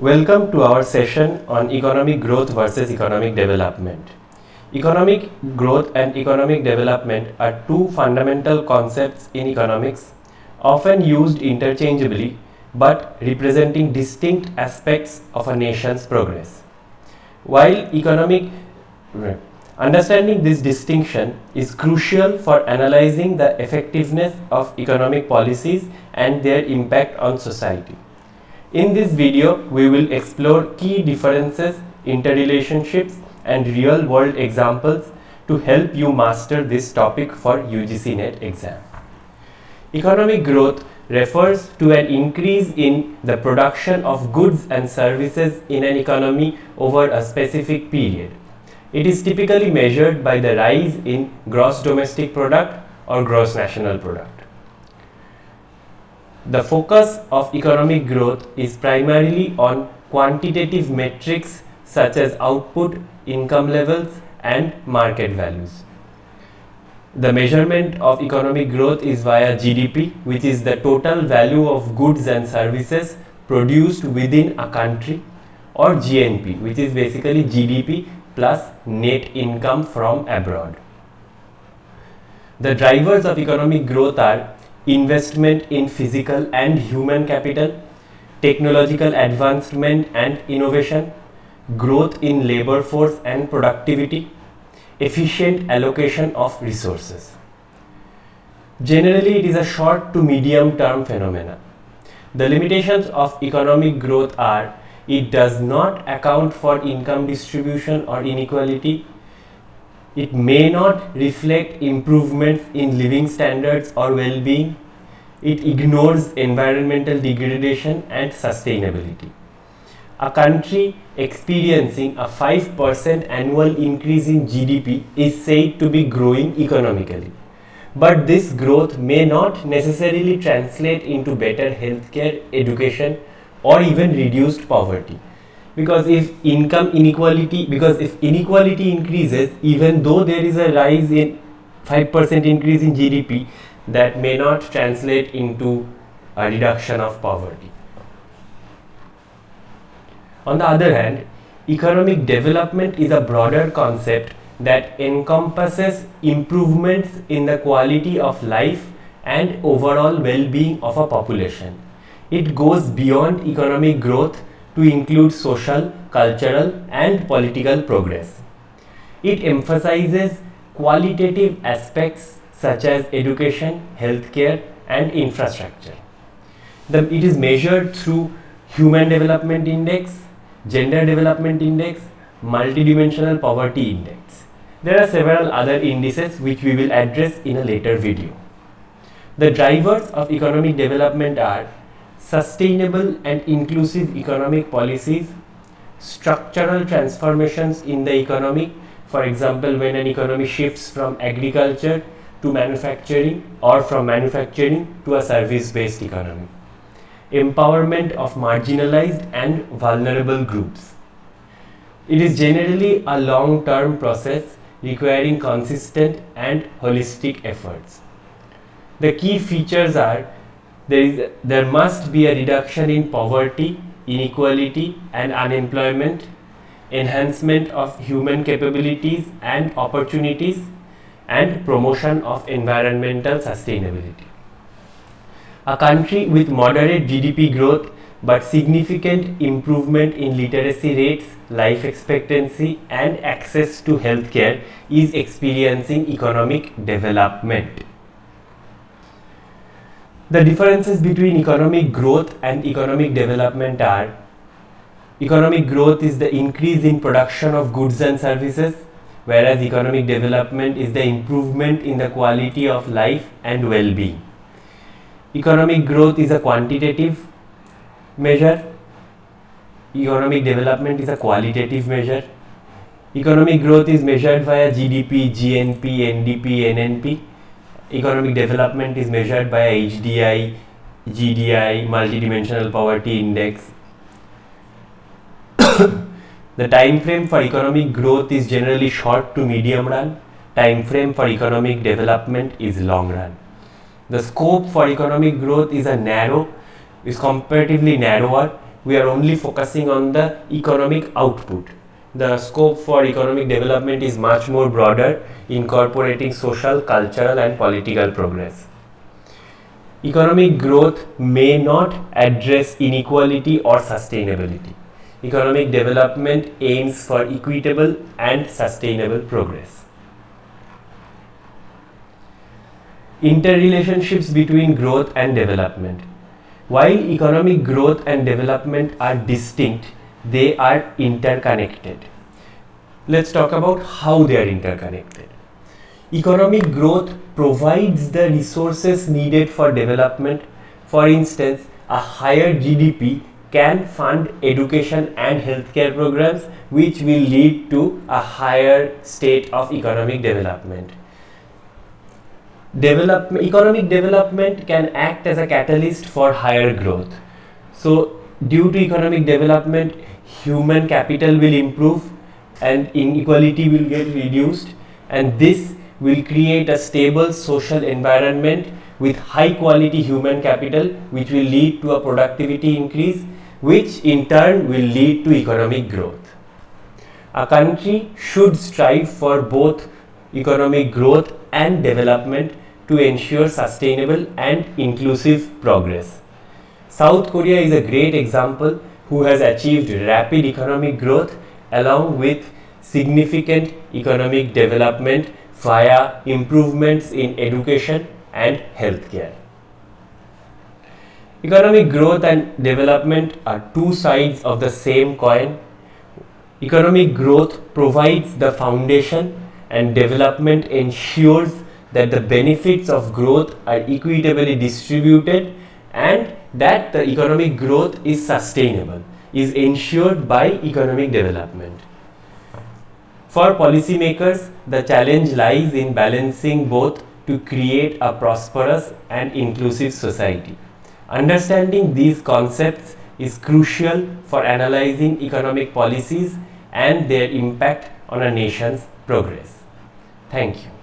Welcome to our session on economic growth versus economic development. Economic growth and economic development are two fundamental concepts in economics, often used interchangeably but representing distinct aspects of a nation's progress. While understanding this distinction is crucial for analyzing the effectiveness of economic policies and their impact on society. In this video, we will explore key differences, interrelationships, and real-world examples to help you master this topic for UGC NET exam. Economic growth refers to an increase in the production of goods and services in an economy over a specific period. It is typically measured by the rise in gross domestic product or gross national product. The focus of economic growth is primarily on quantitative metrics such as output, income levels, and market values. The measurement of economic growth is via GDP, which is the total value of goods and services produced within a country, or GNP, which is basically GDP plus net income from abroad. The drivers of economic growth are investment in physical and human capital, technological advancement and innovation, growth in labor force and productivity, efficient allocation of resources. Generally, it is a short to medium term phenomena. The limitations of economic growth are it does not account for income distribution or inequality. It may not reflect improvements in living standards or well-being. It ignores environmental degradation and sustainability. A country experiencing a 5% annual increase in GDP is said to be growing economically. But this growth may not necessarily translate into better healthcare, education, or even reduced poverty. Because if inequality increases, even though there is a rise in 5% increase in GDP, that may not translate into a reduction of poverty. On the other hand, economic development is a broader concept that encompasses improvements in the quality of life and overall well-being of a population. It goes beyond economic growth to include social, cultural, and political progress. It emphasizes qualitative aspects such as education, healthcare, and infrastructure. It is measured through Human Development Index, Gender Development Index, Multidimensional Poverty Index. There are several other indices which we will address in a later video. The drivers of economic development are sustainable and inclusive economic policies, structural transformations in the economy, for example, when an economy shifts from agriculture to manufacturing or from manufacturing to a service-based economy, empowerment of marginalized and vulnerable groups. It is generally a long-term process requiring consistent and holistic efforts. The key features are there must be a reduction in poverty, inequality, and unemployment, enhancement of human capabilities and opportunities, and promotion of environmental sustainability. A country with moderate GDP growth but significant improvement in literacy rates, life expectancy, and access to healthcare is experiencing economic development. The differences between economic growth and economic development are: economic growth is the increase in production of goods and services, whereas economic development is the improvement in the quality of life and well-being. Economic growth is a quantitative measure. Economic development is a qualitative measure. Economic growth is measured via GDP, GNP, NDP, NNP. Economic development is measured by HDI, GDI, Multidimensional Poverty Index. The time frame for economic growth is generally short to medium run. Time frame for economic development is long run. The scope for economic growth is comparatively narrower we are only focusing on the economic output. The scope for economic development is much more broader, incorporating social, cultural and political progress. Economic growth may not address inequality or sustainability. Economic development aims for equitable and sustainable progress. Interrelationships between growth and development. While economic growth and development are distinct, they are interconnected. Let's talk about how they are interconnected. Economic growth provides the resources needed for development. For instance, a higher GDP can fund education and healthcare programs, which will lead to a higher state of economic development. Economic development can act as a catalyst for higher growth. So, due to economic development, human capital will improve and inequality will get reduced, and this will create a stable social environment with high quality human capital, which will lead to a productivity increase, which in turn will lead to economic growth. A country should strive for both economic growth and development to ensure sustainable and inclusive progress. South Korea is a great example who has achieved rapid economic growth along with significant economic development via improvements in education and healthcare. Economic growth and development are two sides of the same coin. Economic growth provides the foundation and development ensures that the benefits of growth are equitably distributed and that the economic growth is sustainable, is ensured by economic development. For policymakers, the challenge lies in balancing both to create a prosperous and inclusive society. Understanding these concepts is crucial for analyzing economic policies and their impact on a nation's progress. Thank you.